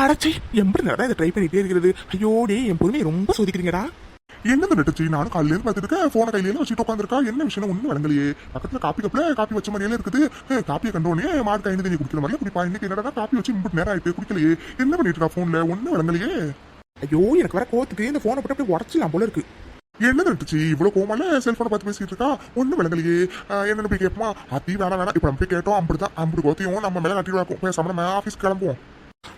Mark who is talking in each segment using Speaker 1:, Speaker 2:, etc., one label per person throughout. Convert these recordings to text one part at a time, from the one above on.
Speaker 1: அடச்சி எப்படி நேரம் இதை ட்ரை பண்ணிட்டே இருக்கிறது. ஐயோ டே என் பொறுமையை ரொம்ப சோதிக்கிறீங்கடா.
Speaker 2: என்னது நெட்டச்சி, நானும் காலையில இருந்து பார்த்துட்டு இருக்கேன். போன கையில வச்சுட்டு உட்காந்துருக்கா. என்ன விஷயம் ஒன்றும் வழங்கலையே. பக்கத்துல காப்பி கப்ல காப்பி வச்ச மாதிரியே இருக்குது. காப்பியை கண்டோனே மாடு கைந்து தண்ணி குடிக்கிற மாதிரி குடிப்பா. இன்னைக்கு என்னடா காப்பி வச்சு இம்புட்டு நேரம் ஆயிட்டு குடிக்கலையே. என்ன பண்ணிட்டு இருக்கா போன்ல, ஒன்னும் வழங்கலையே.
Speaker 1: ஐயோ எனக்கு வர கோத்துக்கு இந்த போனை போட்டு அப்படி உடச்சிடலாம் போல இருக்கு.
Speaker 2: என்ன நட்டுச்சு இவ்வளவு கோமால செல்போனை பார்த்து பேசிட்டு இருக்கா. ஒன்னும் விளங்கலையே. என்னன்னு போய் கேட்போமா. அத்தி வேணாம் இப்ப நம்ம போய் கேட்டோம். அப்படிதான் அம்புட்டு கோத்தையும் நம்ம மேல கட்டிடுவாக்கும். பேசாம நம்ம ஆஃபீஸ் கிளம்புவோம்.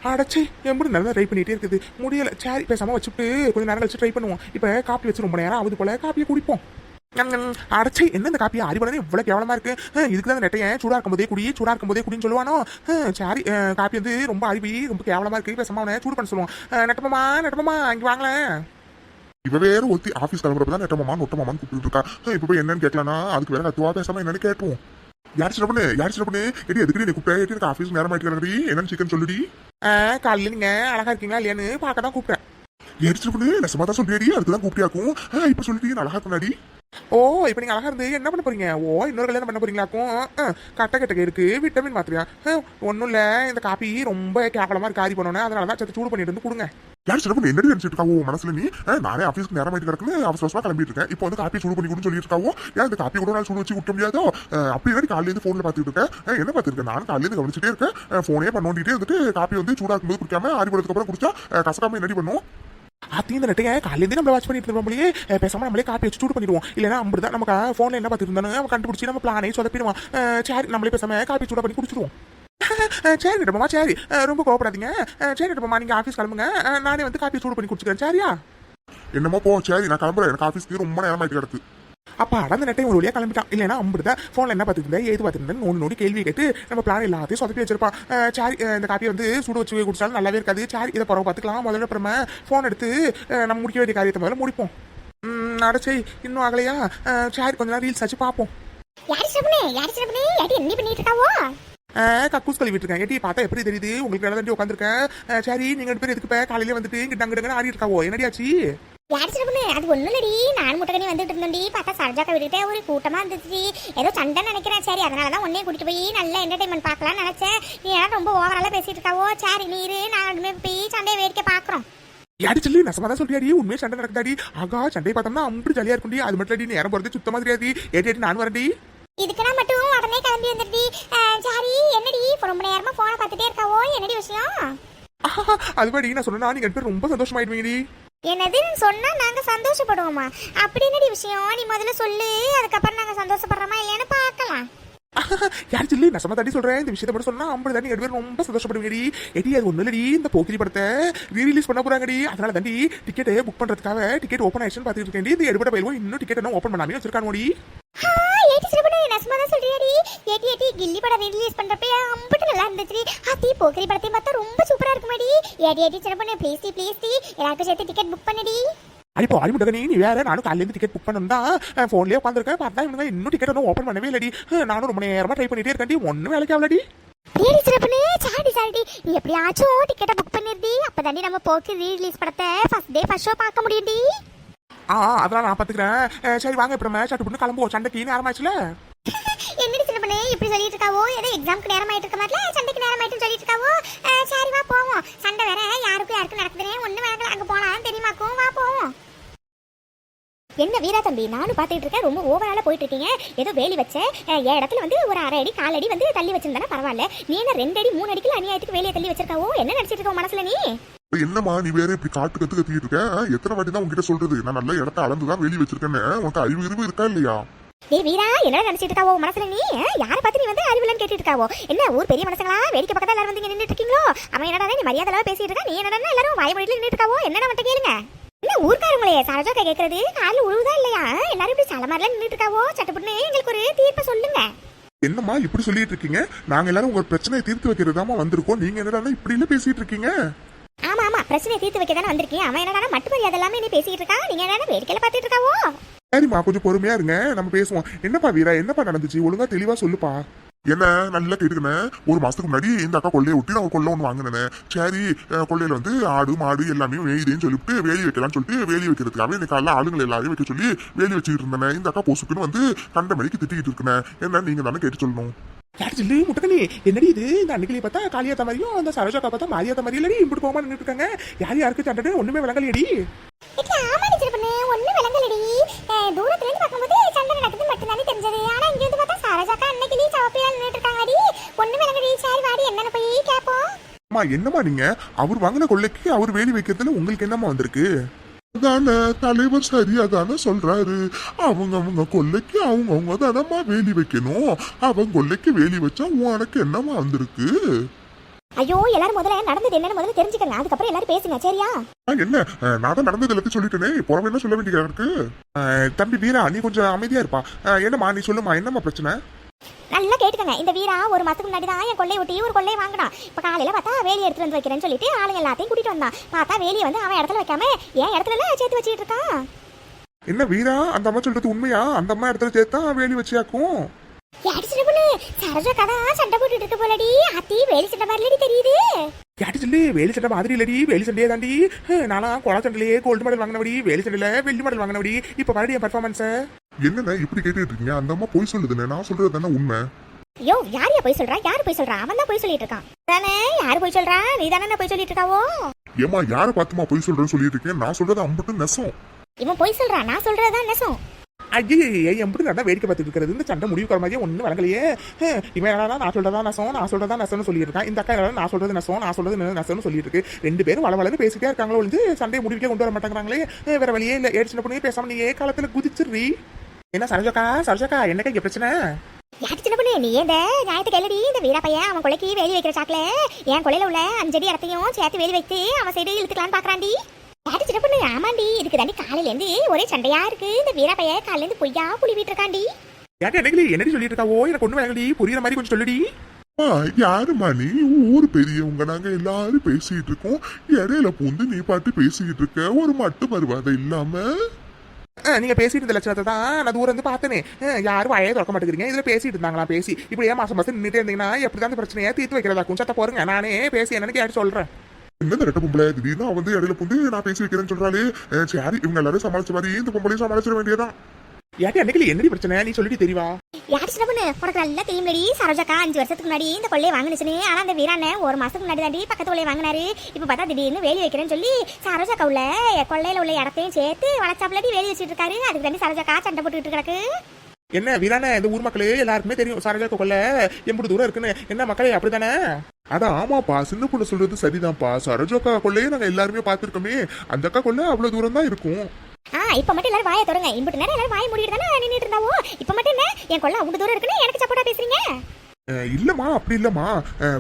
Speaker 1: அடச்சி எப்படி நல்லா ட்ரை பண்ணிட்டே இருக்குது. முடியல. சரி பேசாம வச்சுட்டு கொஞ்சம் நேரம் கழிச்சு ட்ரை பண்ணுவோம். இப்ப காப்பி வச்சு ரொம்ப நேரம் ஆகுது போல. காப்பியை குடிப்போம். அடச்சி என்ன இந்த காப்பியை அறிவுடனே இவ்வளவு கேவலமா இருக்கு. இதுக்கு தான் நெட்டையன் சூடா இருக்கும் போதே குடி, சூடா இருக்கும் போதே குடின்னு சொல்லுவானோ. சரி காப்பி வந்து ரொம்ப அறிவி ரொம்ப கேவலமா இருக்கு. பேசாம அவனை சூடு பண்ண சொல்லுவோம். நெட்டமாமா இங்க வாங்கலேன்.
Speaker 2: இவ வேற ஒத்தி ஆஃபீஸ் கிளம்புறப்பதான் நெட்டமாமா நொட்டமாமான்னு கூப்பிட்டு இருக்கா. இப்ப போய் என்னன்னு கேட்கலாம்னா அதுக்கு வேற கத்துவா. பேசாம என்னன்னு கேட்போம். யார் சிறப்பு எடி எதுக்கு நீ கூப்பிட்டேன். எனக்கு ஆஃபீஸ் நேரம் ஆயிட்டு என்னன்னு சீக்கிரம் சொல்லுடி.
Speaker 1: காலையில நீங்க அழகா இருக்கீங்களா இல்லையான்னு பார்க்க தான் கூப்பிட்டேன்.
Speaker 2: ஏடிச்சிருப்பனு நெசமா தான் சொல்லியடி. அதுக்குதான் கூப்பிட்டியாக்கும். இப்ப சொல்லிட்டு அழகா இருக்கனாடி.
Speaker 1: ஓ இப்ப நீங்க அழகா இருந்து என்ன பண்ண போறீங்க. ஓ இன்னொரு கல்யாணம் பண்ண போறீங்களாக்கும். கட்ட இருக்கு விட்டமின் மாத்திரையா. ஒன்னும் இல்ல இந்த காப்பி ரொம்ப கேவலமா இருக்கு. ஆரி பண்ணோன்னே அதனாலதான் சத்து சூடு பண்ணிட்டு வந்து கொடுங்க.
Speaker 2: யார் சிறப்பு என்னடி நினைச்சிட்டு இருக்காவோ மனசுல நீ. நானே ஆஃபீஸ்க்கு நேரம் ஆயிட்டு கிடக்குன்னு அவசரமா கிளம்பிட்டு இருக்கேன். இப்போ வந்து காப்பி சூடு பண்ணி கொடுன்னு சொல்லிட்டு இருக்காவோ. ஏன் இந்த காப்பி கூட நான் சூடு வச்சு விட்ட முடியாதோ. அப்படி என்னடி காலையில இருந்து போன்ல பாத்துட்டு இருக்கேன். என்ன பாத்துருக்கேன் நான் காலையில இருந்து கவனிச்சுட்டே இருக்கேன். போனே பண்ணோண்டிட்டே வந்துட்டு காப்பி வந்து சூடா இருக்கும்போது குடிக்காம ஆரி போடுறதுக்கு அப்புறம் குடிச்சா கசக்காம என்னடி பண்ணும்.
Speaker 1: இந்த நெட்டையை காலையிலேருந்து நம்ம வாட்ச் பண்ணிட்டு இருப்போம் போலயே. பேசாம நம்மளே காப்பி வச்சு சூடு பண்ணிடுவோம். இல்லைன்னா அப்படிதான் நமக்கு போன்ல என்ன பார்த்துட்டு இருந்தாலும் நம்ம கண்டுபிடிச்சி நம்ம பிளானே சொதப்பிடுவோம். சரி நம்மளே பேசாம காப்பி சூடா பண்ணி குடிச்சிடுவோம். சரி நெட்டமா சரி ரொம்ப கோவப்படாதீங்க. சரி நெட்டமா நீங்க ஆஃபீஸ் கிளம்புங்க. நானே வந்து காப்பி சூடு பண்ணி குடிச்சுக்கிறேன். சரியா
Speaker 2: என்னமோ போ. சரி நான் கிளம்புறேன். எனக்கு ஆஃபீஸ்க்கு ரொம்ப நேரம் ஆயிட்டு கிடக்கு.
Speaker 1: அப்பா அந்த நெட்டை ஒரு வழியா கிளம்பிட்டான். இல்லைன்னா அம்பிடுதான் போன்ல என்ன பார்த்துட்டு ஏது பார்த்துட்டு நோடி கேள்வி கேட்டு நம்ம பிளான் எல்லாத்தையும் சொதப்பி வச்சிருப்பான். சரி இந்த காப்பியை வந்து சூடு வச்சு குடிச்சாலும் நல்லாவே இருக்காது. சரி இதை பரவ பார்த்துக்கலாம். முதல்ல அப்புறமா போன் எடுத்து நம்ம முடிக்க வேண்டிய காரியத்தை முதல்ல முடிப்போம். அடச்சை இன்னும் ஆகலையா. சரி கொஞ்ச நேரம் ரீல்ஸ் ஆச்சு பார்ப்போம். கக்கூஸ் கழுவிட்டு இருக்கேன். எட்டி பார்த்தா எப்படி தெரியுது உங்களுக்கு? நல்லா தண்டி உட்காந்துருக்கேன். சரி நீங்க ரெண்டு பேர் எதுக்கு இப்ப காலையில வந்துட்டு கிட்டங்க ஆடி இருக்காவோ. என்னடியாச்சு?
Speaker 3: அது ஒண்ணும் இல்லடி. நான் முட்டகனி வந்துட்டு இருந்தோண்டி. பார்த்தா சரஜாக்க விட்டுட்டே ஒரு கூட்டமா இருந்துச்சு. ஏதோ சண்டை நினைக்கிறேன். சரி அதனாலதான் உன்னையே கூட்டிட்டு போய் நல்ல என்டர்டைன்மெண்ட் பார்க்கலாம்னு நினைச்சேன். நீ ஏன்னா ரொம்ப ஓவராலா பேசிட்டு இருக்காவோ. சரி நீரு நானுமே போய் சண்டையை வேடிக்கை பாக்குறோம்.
Speaker 1: யாடி சொல்லி நசமாதான் சொல்றியாடி. உண்மையே சண்டை நடக்குதாடி. ஆகா சண்டையை பார்த்தோம்னா அப்படி ஜாலியா இருக்கும்டி. அது மட்டும் அடி நேரம் போறது சுத்தமா தெரியாது. ஏடி நான் வரடி.
Speaker 3: இதுக்கு நான் மட்டும் உடனே கிளம்பி வந்துடுடி. சரி என்னடி ரொம்ப நேரமா போனை பார்த்துட்டே இருக்காவோ. என்னடி விஷயம்?
Speaker 1: அதுபடி நான் சொன்னா நீங்க ரெண்டு பேரும் ரொம்ப சந்தோஷமாயிடுவீங்கடி.
Speaker 3: என்னதுன்னு சொன்னா நாங்க சந்தோஷப்படுவோமா? அப்படி என்னடி விஷயம் நீ முதல்ல சொல்லு. அதுக்கப்புறம் நாங்க சந்தோஷப்படுறோமா இல்லையான்னு பார்க்கலாம்.
Speaker 1: யார் சொல்லி நசமா தாண்டி சொல்றேன். இந்த விஷயத்த மட்டும் சொன்னா அப்படி தாண்டி ரெண்டு பேரும் ரொம்ப சந்தோஷப்படுவீங்கடி. எடி அது ஒண்ணு இல்லடி. இந்த போக்கிரி படத்தை ரீரிலீஸ் பண்ண போறாங்கடி. அதனால தாண்டி டிக்கெட் புக் பண்றதுக்காக டிக்கெட் ஓப்பன் ஆயிடுச்சுன்னு பாத்துட்டு இருக்கேன். இந்த எடுபட பயிலும் இன்னும் டிக்கெட் என்ன ஓப்பன் பண்ணாமே வச்சிருக்கானோடி.
Speaker 3: கில்லி படம் ரிலீஸ் பண்றப்ப அம்பட்டு நல்லா இருந்துச்சு. அத்தி போக்கிரி படத்தை பார்த்தா ரொம்ப சூப்பரா இருக்குமாடி. ஏடி சிறப்பு ப்ளீஸ் எல்லாருக்கும் சேர்த்து டிக்கெட் புக் பண்ணடி.
Speaker 1: அடிப்போ அடிமுடகனி நீ வேற. நானும் காலையில இருந்து டிக்கெட் புக் பண்ணா போன்லயே உட்காந்துருக்கேன். பார்த்தா இவங்க இன்னும் டிக்கெட் ஒன்றும் ஓப்பன் பண்ணவே இல்லடி. நானும் ரொம்ப நேரமா ட்ரை பண்ணிட்டே இருக்கேன். ஒன்னும் வேலைக்கு ஆகலடி.
Speaker 3: சாடி நீ எப்படியாச்சும் டிக்கெட்டை புக் பண்ணிருடி. அப்பதாண்டி நம்ம போக்கிரி ரிலீஸ் படத்தை ஃபர்ஸ்ட் டே ஃபர்ஸ்ட் ஷோ பார்க்க முடியும்டி.
Speaker 1: அதெல்லாம் நான் பாத்துக்கிறேன். சரி வாங்க இப்ப நம்ம சட்டு கிளம்புவோம். சண்டைக்கு நேரம் ஆச்சுல.
Speaker 3: என்னடி சிறப்பு இப்படி சொல்லிட்டு இருக்காவோ. ஏதோ எக்ஸாம்க்கு நேரம் ஆயிட்டு இருக்க மாதிரி சண்டைக்கு நேரம் ஆயிட்டு சொல்லிட்டு இருக்காவோ. சரி வா போவோம். சண்டை வேற யாருக்கும் நடக்குதுன்னு ஒண்ணு வேணாம். அங்க போனாலும் தெரியுமாக்கும். வா போவோம். என்ன வீரா தம்பி நானும் பாத்துட்டு இருக்கேன். ரொம்ப ஓவரால போயிட்டு இருக்கீங்க. ஏதோ வேலி வச்ச இடத்துல வந்து ஒரு 1/2 அடி 1/4 அடி வந்து தள்ளி வச்சிருந்தானே பரவாயில்ல. நீ என்ன 2 அடி 3 அடிக்குள்ள அநியாயத்துக்கு வேலையை தள்ளி வச்சிருக்காவோ. என்ன நினைச்சிட்டு இருக்க மனசுல நீ?
Speaker 2: என்னமா நீ வேற இப்படி காட்டு கத்திட்டு இருக்க. எத்தனை வாட்டி தான் உங்ககிட்ட சொல்றது நான் நல்ல இடத்த அளந்துதான் வேலி வச்சிருக்கேன்னு. உனக்கு அறிவு இருக்கா இல்லையா?
Speaker 3: வீரா என்ன நினைச்சிட்டு இருக்காவோ மனசுல நீ? யாரை பார்த்து நீ வந்து அறிவில்லன்னு கேட்டுட்டு இருக்காவோ? என்ன ஊர் பெரிய மனசுங்களா வேடிக்கை பக்கத்துல எல்லாரும் வந்து நின்றுட்டு இருக்கீங்களோ? அவன் என்னடா நீ மரியாதை பேசிட்டு இருக்கா. நீ என்னடா எல்லாரும் வாய்மொழியில நின்றுட்டு இருக்காவோ? என்னடா மட்டும் கேளுங்க. என்ன ஊர்க்காரங்களே சரோஜா கேக்குறது கால உழுவுதா இல்லையா? எல்லாரும் இப்படி சலமாரில நின்றுட்டு இருக்காவோ. சட்டப்பட்டு எங்களுக்கு ஒரு தீர்ப்பை சொல்லுங்க.
Speaker 2: என்னம்மா இப்படி சொல்லிட்டு இருக்கீங்க? நாங்க எல்லாரும் உங்க பிரச்சனையை தீர்த்து வைக்கிறதாமா வந்திருக்கோம். நீங்க என்னடா இப்படி இல்ல பேசிட்டு இருக்கீங்க?
Speaker 3: ஆமா பிரச்சனையை தீர்த்து வைக்க தானே வந்திருக்கீங்க. அவன் என்னடா மட்டும் மரியாதை எல்லாமே நீ பேசிட்டு இருக்கா. நீங்க என்னடா வேடிக்கையில பாத்துட்டு இருக்காவோ?
Speaker 2: சரிம்மா கொஞ்சம் பொறுமையா இருங்க. நம்ம பேசுவோம். என்னப்பா வீரா என்னப்பா நடந்துச்சு ஒழுங்கா தெளிவா சொல்லுப்பா. என்ன நல்லா கேட்டுக்கினேன். ஒரு மாசத்துக்கு முன்னாடி இந்த அக்கா கொள்ளையை ஒட்டி நான் கொள்ளை ஒன்று வாங்கினேன். சரி கொள்ளையில வந்து ஆடு மாடு எல்லாமே வேயுதுன்னு சொல்லிட்டு வேலி வைக்கலாம்னு சொல்லிட்டு வேலி வைக்கிறதுக்காக இந்த காலைல ஆளுங்களை எல்லாரையும் வைக்க சொல்லி வேலி வச்சுக்கிட்டு இருந்தேன். இந்த அக்கா பொசுக்குன்னு வந்து கண்ட மணிக்கு திட்டிக்கிட்டு இருக்கேன். என்ன நீங்க தானே கேட்டு சொல்லணும்.
Speaker 1: யாரு ஜில்லு முட்டக்கண்ணி என்னடி இது இந்த அன்னைக்கு பார்த்தா காளியாத்த மாதிரியும் அந்த சரோஜாக்கா பார்த்தா மாரியாத்த மாதிரி இல்லடி இப்படி போகாம நின்றுட்டு இருக்காங்க. யார் யாருக்கு சண்டை ஒண்ணுமே விளங்கலையடி.
Speaker 3: ஆமா சின்ன ஒன்னும் விளங்கலடி. தூரத்துல இருந்து பார்க்கும்போது சண்டை நடக்குது மட்டும்தானே தெரிஞ்சது. ஆனா இங்க வந்து பார்த்தா சரோஜாக்கா அன்னைக்கு சவப்பியா நின்றுட்டு இருக்காங்கடி. ஒண்ணும் விளங்கடி. சரி வாடி என்னன்னு போய் கேட்போம்.
Speaker 2: அம்மா என்னம்மா நீங்க அவர் வாங்கின கொள்ளைக்கு அவர் வேலி வைக்கிறதுல உங்களுக்கு என்னம்மா வந்திருக்கு? அதான தலைவர் சரியா தானே சொல்றாரு. அவங்க கொள்ளைக்கு அவங்க தானம்மா வேலி வைக்கணும். அவங்க கொள்ளைக்கு வேலி வச்சா உனக்கு என்னம்மா வந்திருக்கு?
Speaker 3: ஐயோ எல்லாரும் முதல்ல நடந்தது என்னன்னு முதல்ல தெரிஞ்சுக்கங்க. அதுக்கப்புறம் எல்லாரும் பேசுங்க சரியா?
Speaker 2: என்ன நான் தான் நடந்தது எல்லாத்தையும் சொல்லிட்டேனே. புறமே என்ன சொல்ல வேண்டியதா இருக்கு?
Speaker 1: தம்பி வீரா நீ கொஞ்சம் அமைதியா இருப்பா. என்னம்மா நீ சொல்லுமா என்னம்மா பிரச்சனை?
Speaker 3: நல்லா கேட்டுக்கங்க. இந்த வீரா ஒரு மாசத்துக்கு முன்னாடி தான் என் கொள்ளையை ஒட்டி ஒரு கொள்ளையை வாங்கினான். இப்ப காலையில பார்த்தா வேலி எடுத்துட்டு வந்து வைக்கிறேன்னு சொல்லிட்டு ஆளுங்க எல்லாத்தையும் கூட்டிட்டு வந்தான். பார்த்தா வேலியை வந்து அவன் இடத்துல வைக்காம என் இடத்துல எல்லாம் சேர்த்து வச்சுட்டு இருக்கான்.
Speaker 1: என்ன வீரா அந்த அம்மா சொல்றது உண்மையா? அந்த அம்மா இடத்துல சேர்த்தா வேலி வச்சியாக்கும்.
Speaker 3: சரோஜா கதா சண்டை போட்டுட்டு இருக்க போலடி. அத்தி வேலி சண்டை மாதிரி தெரியுது.
Speaker 1: யாரு சொல்லு வேலி சண்டை மாதிரி இல்லடி. வேலி சண்டையே தாண்டி. நானா கொலா சண்டையிலேயே கோல்டு மெடல் வாங்கினபடி வேலி சண்டையில வெள்ளி மெடல் வாங்கினபடி. இப்ப மறுபடியும் பர்ஃபார்மன்ஸ்
Speaker 2: என்னண்ணே இப்படி கேட்டுட்டு இருக்கீங்க? அந்த அம்மா போய் சொல்லுதுண்ணே. நான் சொல்றது தானே உண்மை.
Speaker 3: யோ யாரையா போய் சொல்றா? யாரு போய் சொல்றா? அவன் தான் போய் சொல்லிட்டு இருக்கான் தானே. யாரு போய் சொல்றா? நீ தானே போய் சொல்லிட்டு இருக்காவோ?
Speaker 2: ஏமா யாரை பார்த்துமா போய் சொல்றேன்னு சொல்லிட்டு இருக்கேன். நான் சொல்றது அம்பட்டு நெசம்.
Speaker 3: இவன் போய் சொல்றா. நான் சொல்றதுதான் நெசம்.
Speaker 1: ஐயே எப்படி நல்லா வேடிக்கை பார்த்துட்டு இருக்கிறது. இந்த சண்டை முடிவுக்கிற மாதிரியே ஒன்றும் வழங்கலையே. இவன் என்னடா நான் சொல்றதா நெசம் நான் சொல்றதா நெசம்னு சொல்லிட்டு இருக்கான். இந்த அக்கா நான் சொல்றது நெசம் நான் சொல்றது நெசம்னு சொல்லிட்டு இருக்கு. ரெண்டு பேரும் வளவளன்னு பேசிட்டே இருக்காங்களோ வந்து சண்டையை முடிவுக்கே கொண்டு வர மாட்டேங்கிறாங்களே. வேற வழியே இல்லை. ஏடு சின்ன பொண்ணு பேசாம நீ காலத்துல குதிச்சிடுறீ. என்ன சரோஜாக்கா என்னக்கா இங்க பிரச்சனை?
Speaker 3: யாரு சின்ன பொண்ணு நீ இந்த ஞாயிற்று கேள்வி. இந்த வீரா பையன் அவன் கொலைக்கு வேலி வைக்கிற சாக்குல என் கொலையில உள்ள 5 அடி இடத்தையும் சேர்த்து வேலி வைத்து அவன் சைடு இழுத்துக்கலான்னு பாக்குறாண்டி. யாரு சின்ன பொண்ணு? ஆமாண்டி. இதுக்கு தாண்டி காலையில இருந்து ஒரே சண்டையா இருக்கு. இந்த வீரா பையன் காலையில இருந்து பொய்யா புளிவிட்டு இருக்காண்டி.
Speaker 1: யாரு என்னடி சொல்லிட்டு இருக்காவோ? எனக்கு ஒண்ணு வேங்கடி. புரியுற மாதிரி கொஞ்சம் சொல்லுடி.
Speaker 2: யாருமா நீ? ஊர் பெரியவங்க நாங்க எல்லாரும் பேசிட்டு இருக்கோம். இடையில பூந்து நீ பாட்டு பேசிக்கிட்டு இருக்க. ஒரு மட்டு மறுவாதை இல்லாம
Speaker 1: நீங்க பேசிட்டு இருந்த லட்சணத்தை தான் நான் தூரம் வந்து பார்த்தேனே. யாரும் வாயே திறக்க மாட்டேங்கிறீங்க. இதுல பேசிட்டு இருந்தாங்களா? பேசி இப்படி மாசம் நின்றுட்டே இருந்தீங்கன்னா எப்படிதான் அந்த பிரச்சனையை தீர்த்து வைக்கிறதா? குஞ்சத்தை போறேங்க. நானே பேசி என்னன்னு கேட்டு சொல்றேன்.
Speaker 2: என்ன ரெட்ட பொம்பளை திடீர்னு வந்து இடையில பூந்து நான் பேசி வைக்கிறேன்னு சொல்றாளே. சரி இவங்க எல்லாரும் சமாளிச்ச மாதிரி இந்த பொம்பளையும் சமாளிச்சிட வேண்டியதான்.
Speaker 1: யாட்டி அன்னைக்கு என்னடி பிரச்சனை நீ சொல்லிட்டு தெரியவா?
Speaker 3: யாரு சின்ன பொண்ணு? உனக்கு நல்லா தெரியும்டி. சரோஜாக்கா 5 வருஷத்துக்கு முன்னாடி இந்த கொள்ளையை வாங்கினுச்சுன்னு. ஆனா அந்த வீரான ஒரு மாசத்துக்கு முன்னாடி தாண்டி பக்கத்து கொள்ளையை வாங்கினாரு. இப்ப பார்த்தா திடீர்னு வேலி வைக்கிறேன்னு சொல்லி சரோஜாக்கா உள்ள கொள்ளையில உள்ள இடத்தையும் சேர்த்து வளச்சாப்புலடி வேலி வச்சுட்டு இருக்காரு. அதுக்கு தாண்டி சரோஜாக்கா சண்டை போட்டுக்கிட்டு கிடக்கு.
Speaker 1: என்ன வீரான இந்த ஊர் மக்களே எல்லாருக்குமே தெரியும் சரோஜாக்கா கொள்ள எம்பது தூரம் இருக்குன்னு. என்ன மக்களே அப்படித்தானே?
Speaker 2: அட ஆமாப்பா சின்ன பொண்ணு சொல்றது சரிதான்ப்பா. சரோஜாக்கா கொள்ளையே நாங்க எல்லாருமே பாத்துருக்கோமே. அந்த அக்கா கொள்ள அவ்வளவு தூரம் தான் இருக்கும்.
Speaker 3: இப்ப மட்டும் எல்லாரும் வாயை தொடங்க. இம்புட்டு நேரம் எல்லாரும் வாய் மூடிட்டு தானே நின்றுட்டு இருந்தாவோ. இப்ப மட்டும் என்ன என் கொள்ள அவ்வளவு தூரம் இருக்குன்னு எனக்கு சப்போர்ட்டா பேசுறீங்க?
Speaker 2: இல்லம்மா அப்படி இல்லம்மா.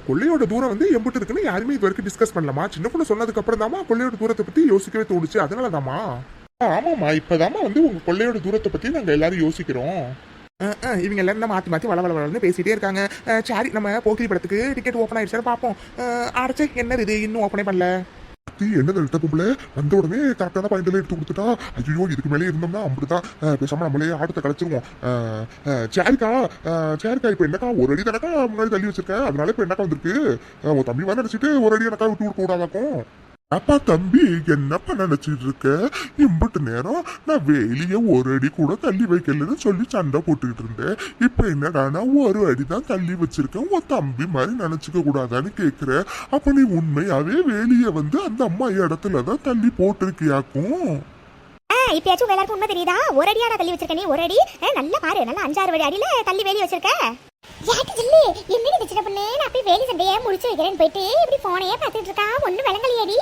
Speaker 2: கொள்ளையோட தூரம் வந்து எம்பிட்டு இருக்குன்னு யாருமே இது வரைக்கும் டிஸ்கஸ் பண்ணலாமா. சின்ன பொண்ணு சொன்னதுக்கு அப்புறம் தாமா கொள்ளையோட தூரத்தை பத்தி யோசிக்கவே தோணுச்சு. அதனாலதாமா. ஆமாமா இப்பதாமா வந்து உங்க கொள்ளையோட தூரத்தை பத்தி நாங்க எல்லாரும் யோசிக்கிறோம்.
Speaker 1: இவங்க எல்லாரும் மாத்தி மாத்தி வளவளன்னு பேசிட்டே இருக்காங்க. சரி நம்ம போக்கிரி படத்துக்கு டிக்கெட் ஓப்பன் ஆயிடுச்சு பார்ப்போம். அடைச்சே என்னது இது இன்னும் ஓப்பனே பண்ணல.
Speaker 2: என்ன ரெட்ட பொம்பளை வந்த உடனே கரெக்டான பாயிண்ட்ல எடுத்து கொடுத்துட்டா. ஐயோ இதுக்கு மேலே இருந்தோம்னா அப்படிதான் பேசாம நம்மளே ஆட்டத்தை கலைச்சிருவோம். சரிக்கா இப்ப என்னக்கா ஒரு அடி தானக்கா முன்னாடி தள்ளி வச்சிருக்கேன். அதனால இப்ப என்னக்கா வந்திருக்கு? உன் தம்பி மாதிரி நினைச்சிட்டு ஒரு அடி எனக்கா விட்டு கொடுக்க கூடாதாக்கும். அப்பா தம்பி என்னப்பா நினைச்சிட்டு இருக்க? இம்புட்டு நேரம் நான் வேலிய ஒரு அடி கூட தள்ளி வைக்கலன்னு சொல்லி சண்டை போட்டுக்கிட்டு இருந்தேன். இப்ப என்னடானா ஒரு அடி தான் தள்ளி வச்சிருக்கேன். உன் தம்பி மாதிரி நினைச்சுக்க கூடாதான்னு கேக்குற. அப்ப நீ உண்மையாவே வேலிய வந்து அந்த அம்மா இடத்துலதான் தள்ளி போட்டிருக்கியாக்கும்.
Speaker 3: இப்பயாச்சும் எல்லாருக்கும் உண்மை தெரியுதா? ஒரு அடியாடா தள்ளி வச்சிருக்க நீ? ஒரு அடி நல்லா பாரு. நல்லா 5-6 அடியில தள்ளி வேலி வச்சிருக்க. என்னடி சின்ன பொண்ணு? நான் போய் வேலி சண்டையை முடிச்சு வைக்கிறேன்னு போயிட்டு இப்படி போனையே பார்த்துட்டு இருக்கா. ஒன்னும் விளங்கலையடி.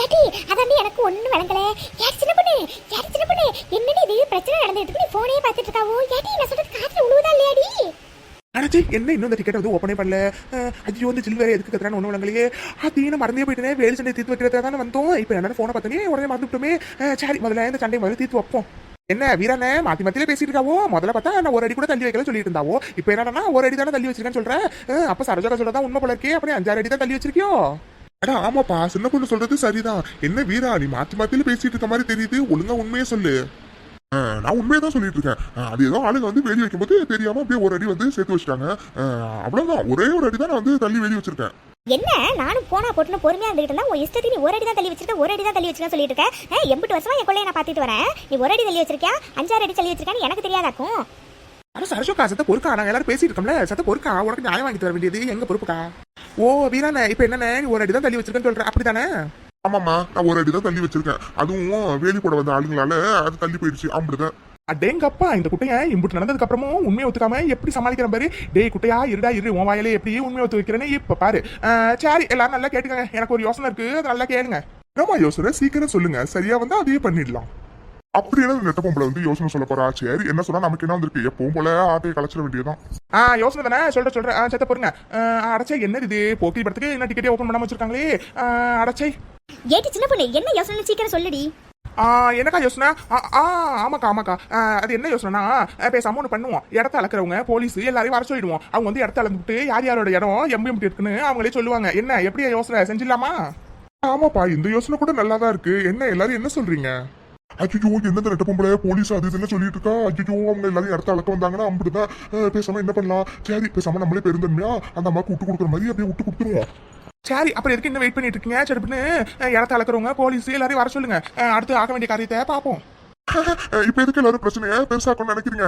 Speaker 3: ஏடி அதாண்டி எனக்கு ஒன்னும் விளங்கல. யாரு சின்ன பொண்ணு? என்னடி இது பிரச்சனை நடந்துட்டு நீ போனையே பார்த்துட்டு இருக்காவோ? ஏடி நான் சொல்றது காதுல உழுவுதா இல்லையாடி?
Speaker 1: அடைச்சி என்ன இன்னும் இந்த டிக்கெட் வந்து ஓப்பனே பண்ணல. ஐயோ வந்து ஜில் வேற எதுக்கு கத்துறான்னு ஒன்றும் விளங்கலையே. அதீன மறந்தே போயிட்டேனே. வேலி சண்டை தீர்த்து வைக்கிறதா தானே வந்தோம். இப்போ என்ன போனை பார்த்தனே உடனே மறந்துவிட்டோமே. சரி முதல்ல இந்த சண்டை முதல்ல தீர்த்து வைப்போம். என்ன வீரானே மாத்தி மத்தியில பேசிட்டு இருக்காவோ? முதல்ல பார்த்தா நான் ஒரு அடி கூட தள்ளி வைக்கல சொல்லிட்டு இருந்தாவோ. இப்போ என்னன்னா ஒரு அடி தானே தள்ளி வச்சிருக்கேன்னு சொல்றேன். அப்ப சரோஜாக்கா சொல்றதா உண்மை போல இருக்கே. அப்படியே 5-6 அடி தான் தள்ளி வச்சிருக்கியோ?
Speaker 2: அடா ஆமாப்பா சின்ன பொண்ணு சொல்றது சரிதான். என்ன வீரா நீ மாத்தி மாத்தில பேசிட்டு இருக்க மாதிரி தெரியுது. ஒழுங்கா உண்மையே சொல்லு. நான் உண்மையை தான் சொல்லிட்டு இருக்கேன். அது ஏதோ ஆளுங்க வந்து வேலி வைக்கும் போது தெரியாம அப்படியே ஒரு அடி வந்து சேர்த்து வச்சிட்டாங்க. அவ்வளவுதான். ஒரே ஒரு அடி தான் நான் வந்து தள்ளி வேலி வச்சிருக்கேன்.
Speaker 3: என்ன நானும் போனா போட்டுன்னு பொறுமையா இருந்துட்டு இருந்தா உன் இஷ்டத்துக்கு நீ ஒரு அடி தான் தள்ளி வச்சிருக்க. ஒரு அடி தான் தள்ளி வச்சிருக்க சொல்லிட்டு இருக்க. 80 வருஷமா என் கொள்ளையை நான் பாத்துட்டு வரேன். நீ ஒரு அடி தள்ளி வச்சிருக்கியா 5-6 அடி தள்ளி வச்சிருக்கான்னு எனக்கு தெரியாதாக்கும்.
Speaker 1: ஆனா சரஜோக்கா சத்த பொறுக்கா நாங்க எல்லாரும் பேசிட்டு இருக்கோம்ல சத்த பொறுக்கா உனக்கு நியாயம் வாங்கி தர வேண்டியது எங்க பொறுப்புக்கா ஓ வீரானே இப்ப என்னண்ணே நீ ஒரு அடி தான் தள்ளி வச்சிருக்கேன்னு சொல்ற அப்படித்தானே
Speaker 2: ஆமாம்மா நான் ஒரு அடி தான் தள்ளி வச்சிருக்கேன் அதுவும் வேலி போட வந்த ஆளுங்களால அது தள்ளி போயிடுச்சு அப்படிதான்.
Speaker 1: அடேங்கப்பா இந்த குட்டையை இம்புட்டு நடந்ததுக்கு அப்புறமும் உண்மையை ஒத்துக்காம எப்படி சமாளிக்கிற பாரு டேய் குட்டையா இருடா இரு உன் வாயிலே எப்படி உண்மையை ஒத்து வைக்கிறேன்னு இப்ப பாரு சரி எல்லாரும் நல்லா கேட்டுக்கங்க எனக்கு ஒரு யோசனை இருக்கு அதை நல்லா கேளுங்க
Speaker 2: என்னம்மா யோசனை சீக்கிரம் சொல்லுங்க சரியா வந்து அதையே பண்ணிடலாம். அப்படி என்ன நெட்ட பொம்பளை வந்து யோசனை சொல்ல போறா சரி என்ன சொன்னா நமக்கு என்ன வந்திருக்கு எப்பவும் போல ஆட்டையை கலைச்சிட வேண்டியதுதான்.
Speaker 1: யோசனை தானே சொல்றேன் செத்த போருங்க அடைச்சை என்ன இது போக்கி படத்துக்கு என்ன டிக்கெட்டே ஓப்பன் பண்ணாம வச்சிருக்காங்களே அடைச்சை
Speaker 3: ஏட்டி சின்ன பொண்ணு என்ன யோசனை சீக்கிரம் சொல்லுடி.
Speaker 1: என்னக்கா யோசனை ஆமாக்கா அது என்ன யோசனைனா பேசாம ஒன்று பண்ணுவோம் இடத்த அளக்குறவங்க போலீஸ் எல்லாரையும் வர சொல்லிடுவோம் அவங்க வந்து இடத்த அளந்துட்டு யார் யாரோட இடம் எம்பி இருக்குன்னு அவங்களே சொல்லுவாங்க என்ன எப்படி யோசனை செஞ்சிடலாமா.
Speaker 2: ஆமாப்பா இந்த யோசனை கூட நல்லா தான் இருக்கு என்ன எல்லாரும் என்ன சொல்றீங்க. அஜிஜோ என்ன நெட்ட பொம்பளை போலீஸ் அது இதெல்லாம் சொல்லிட்டு இருக்கா அஜிஜோ அவங்க எல்லாரும் இடத்த அளக்க வந்தாங்கன்னா அப்படிதான் பேசாம என்ன பண்ணலாம் சரி பேசாம நம்மளே பெருந்தன்மையா அந்த அம்மாவுக்கு விட்டு கொடுக்குற மாதிரி அப்படியே விட்டு கொடுத்துருவோம்.
Speaker 1: சரி அப்புறம் எதுக்கு இன்னும் வெயிட் பண்ணிட்டு இருக்கீங்க சரிப்புன்னு இடத்த அளக்குறவங்க போலீஸ் எல்லாரையும் வர சொல்லுங்க அடுத்து ஆக வேண்டிய காரியத்தை பார்ப்போம்.
Speaker 2: இப்ப எதுக்கு எல்லாரும் பிரச்சனையை பெருசாக்கணும்னு நினைக்கிறீங்க.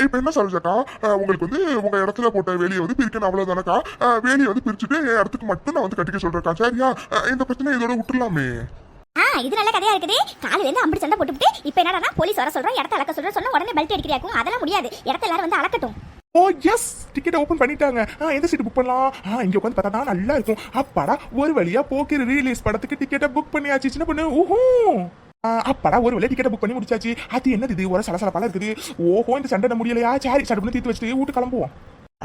Speaker 2: இப்ப என்ன சொல்றக்கா உங்களுக்கு வந்து உங்க இடத்துல போட்ட வேலையை வந்து பிரிக்கணும் அவ்வளவுதானக்கா வேலையை வந்து பிரிச்சுட்டு என் இடத்துக்கு மட்டும் நான் வந்து கட்டிக்க சொல்றேக்கா சரியா இந்த பிரச்சனை இதோட விட்டுலாமே.
Speaker 3: இது நல்ல கதையா இருக்குது காலையில இருந்து அம்படி சண்டை போட்டுட்டு இப்ப என்னடா போலீஸ் வர சொல்றோம் இடத்த அளக்க சொல்றோம் சொன்ன உடனே பெல்ட் அடிக்கிறாக்கும் அதெல்லாம் முடியாது இடத்த எல்லாரும் வந்து அளக்கட்டும்.
Speaker 1: ஓ எஸ் டிக்கெட் ஓபன் பண்ணிட்டாங்க எந்த சீட் புக் பண்ணலாம் இங்க உட்காந்து பார்த்தா தான் நல்லா இருக்கும் அப்பாடா ஒரு வழியா போக்கிற ரீலீஸ் படத்துக்கு டிக்கெட்டை புக் பண்ணியாச்சு சின்ன பொண்ணு ஊஹூ அப்பாடா ஒரு வழியா டிக்கெட்டை புக் பண்ணி முடிச்சாச்சு அது என்னது இது ஒரு சலசலப்பால இருக்குது ஓஹோ இந்த சண்டை முடியலையா சரி சடுப்புன்னு தீர்த்து வச்சுட்டு வீட்டு கிளம்புவோம்.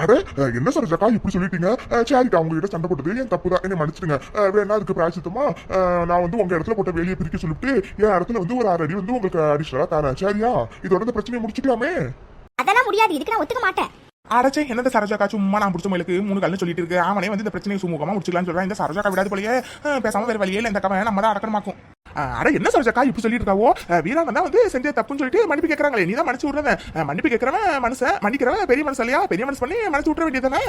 Speaker 2: அட என்ன சொல்றக்கா இப்படி சொல்லிட்டீங்க சரிக்கா அவங்க கிட்ட சண்டை போட்டது என் தப்பு தான் என்ன மன்னிச்சிடுங்க வேணா அதுக்கு பிராய்ச்சித்தமா நான் வந்து உங்க இடத்துல போட்ட வேலையை பிரிக்க சொல்லிட்டு என் இடத்துல வந்து ஒரு 6 அடி வந்து உங்களுக்கு அடிஷனலா தரேன் சரியா இதோட இந்த பிரச்சனையை முடிச்சுக்கலாமே.
Speaker 3: அதெல்லாம் முடியாது இதுக்கு நான் ஒத்துக்க மாட்டேன்.
Speaker 1: அடைச்சே என்னது சரோஜாக்கா சும்மா நான் பிடிச்ச மயிலுக்கு 3 கல்னு சொல்லிட்டு இருக்கு அவனே வந்து இந்த பிரச்சனையை சுமூகமா முடிச்சுக்கலாம்னு சொல்றான் இந்த சரோஜாக்கா விடாது போலயே பேசாம வேற வழியே இந்த கவலை நம்ம தான் அடக்கணுமாக்கும். அட என்ன சரோஜாக்கா இப்படி சொல்லிட்டு இருக்காவோ வீராங்க தான் வந்து செஞ்ச தப்புன்னு சொல்லிட்டு மன்னிப்பு கேட்கறாங்களே நீ தான் மன்னிச்சு விடுறேன் மன்னிப்பு கேட்கறவன் மனுஷன் மன்னிக்கிறவன் பெரிய மனசு இல்லையா பெரிய மனசு பண்ணி மனசு விட்டுற வேண்டியதானே.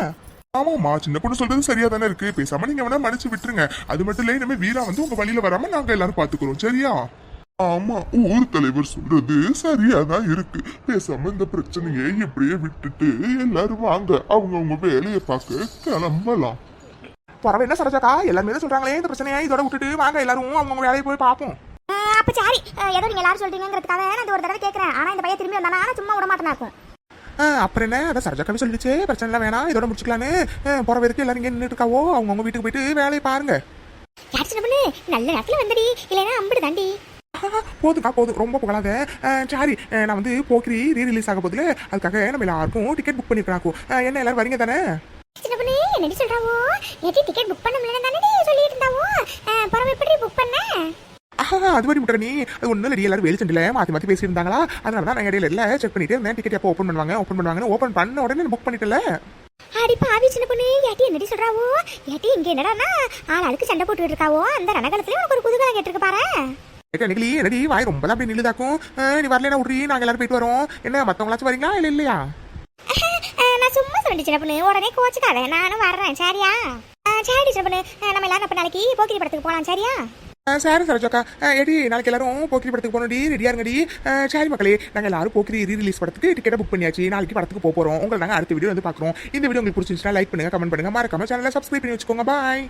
Speaker 2: ஆமாமா சின்ன பொண்ணு சொல்றது சரியா தானே இருக்கு பேசாம நீங்க வேணா மன்னிச்சு விட்டுருங்க அது மட்டும் இல்ல இனிமே வீரா வந்து உங்க வழியில வராம நாங்க எல்லாரும் பாத்துக்கிறோம் சரியா. ஆமா ஊர் தலைவர் சொல்றது சரியாதான் இருக்கு பேசாம இந்த பிரச்சனையை இப்படியே விட்டுட்டு எல்லாரும் வாங்க அவங்க வேலையை பார்க்க கிளம்பலாம்.
Speaker 1: பரவாயில்ல என்ன சரோஜாக்கா எல்லாருமே தான் சொல்றாங்களே இந்த பிரச்சனையை இதோட விட்டுட்டு வாங்க எல்லாரும் அவங்க வேலையை போய் பார்ப்போம்.
Speaker 3: அப்ப சரி ஏதோ நீங்க எல்லாரும் சொல்றீங்கிறதுக்காக நான் ஒரு தடவை கேட்கறேன் ஆனா இந்த பையன் திரும்பி வந்தானா சும்மா விட மாட்டேனாக்கும்.
Speaker 1: அப்புறம் என்ன அதான் சரோஜாக்காவே சொல்லிடுச்சு பிரச்சனை எல்லாம் வேணாம் இதோட முடிச்சுக்கலான்னு போற வரைக்கும் எல்லாரும் இங்கே நின்றுட்டு இருக்காவோ அவங்க வீட்டுக்கு போயிட்டு வேலையை பாருங்க.
Speaker 3: யார் சின்ன பொண்ணு நல்ல நேரத்துல வந்தடி இல்லைன்னா அம்பிடு தாண்டி.
Speaker 1: போதும் ரொம்ப புகழாத சாரி நான் வந்து போக்கிரி ரீரிலீஸ் ஆக போதில் அதுக்காக நம்ம எல்லாருக்கும் டிக்கெட் புக் பண்ணிருக்காக்கும் என்ன எல்லாரும் வரீங்க தானே.
Speaker 3: சின்ன பொண்ணு என்னடி சொல்றாவோ ஏடி டிக்கெட் புக் பண்ண முடியல தானே சொல்லிட்டு இருந்தாவோ பரவ எப்படி புக் பண்ண
Speaker 1: அது மாதிரி முட்டை நீ அது ஒன்றும் இல்லை எல்லாரும் வேலை சண்டில் மாற்றி பேசியிருந்தாங்களா அதனால தான் நான் இடையில இல்லை செக் பண்ணிட்டு இருந்தேன் டிக்கெட் எப்போ ஓப்பன் பண்ணுவாங்கன்னு ஓப்பன் பண்ண உடனே புக் பண்ணிட்டல.
Speaker 3: அடி பாவி சின்ன பொண்ணு ஏட்டி என்னடி சொல்றாவோ ஏட்டி இங்க என்னடானா ஆளுக்கு சண்டை போட்டுட்டு இருக்காவோ அந்த ரணகலத்துல உனக்கு ஒரு குதூகலம் கேட்டிருக்கு பாரு.
Speaker 1: என்னடி வாய் ரொம்ப தான் அப்படி நில்லுதாக்கும் நீ வரலன்னா விட்றி நாங்கள் எல்லாரும் போயிட்டு வரோம் என்ன மற்றவங்களாச்சும் வரீங்களா இல்லை இல்லையா.
Speaker 3: நான் சும்மா சொல்லிட்டு சின்ன பொண்ணு உடனே கோச்சுக்காத நானும் வர்றேன் சரியா. சரி சின்ன பொண்ணு நம்ம எல்லாரும் அப்ப நாளைக்கு போக்கிரி படத்துக்கு போகலாம் சரியா.
Speaker 1: சரி சரோஜாக்கா எடி நாளைக்கு எல்லாரும் போக்கிரி படத்துக்கு போகணும்டி ரெடியா இருங்கடி. சரி மக்களே நாங்கள் எல்லாரும் போக்கிரி ரீரிலீஸ் படத்துக்கு டிக்கெட்டை புக் பண்ணியாச்சு நாளைக்கு படத்துக்கு போகிறோம் உங்களை நாங்கள் அடுத்த வீடியோ வந்து பார்க்குறோம். இந்த வீடியோ உங்களுக்கு பிடிச்சிருந்துச்சுன்னா லைக் பண்ணுங்க கமெண்ட் பண்ணுங்க மறக்காம சேனலை சப்ஸ்கிரைப் பண்ணி வச்சுக்கோங்க பாய்.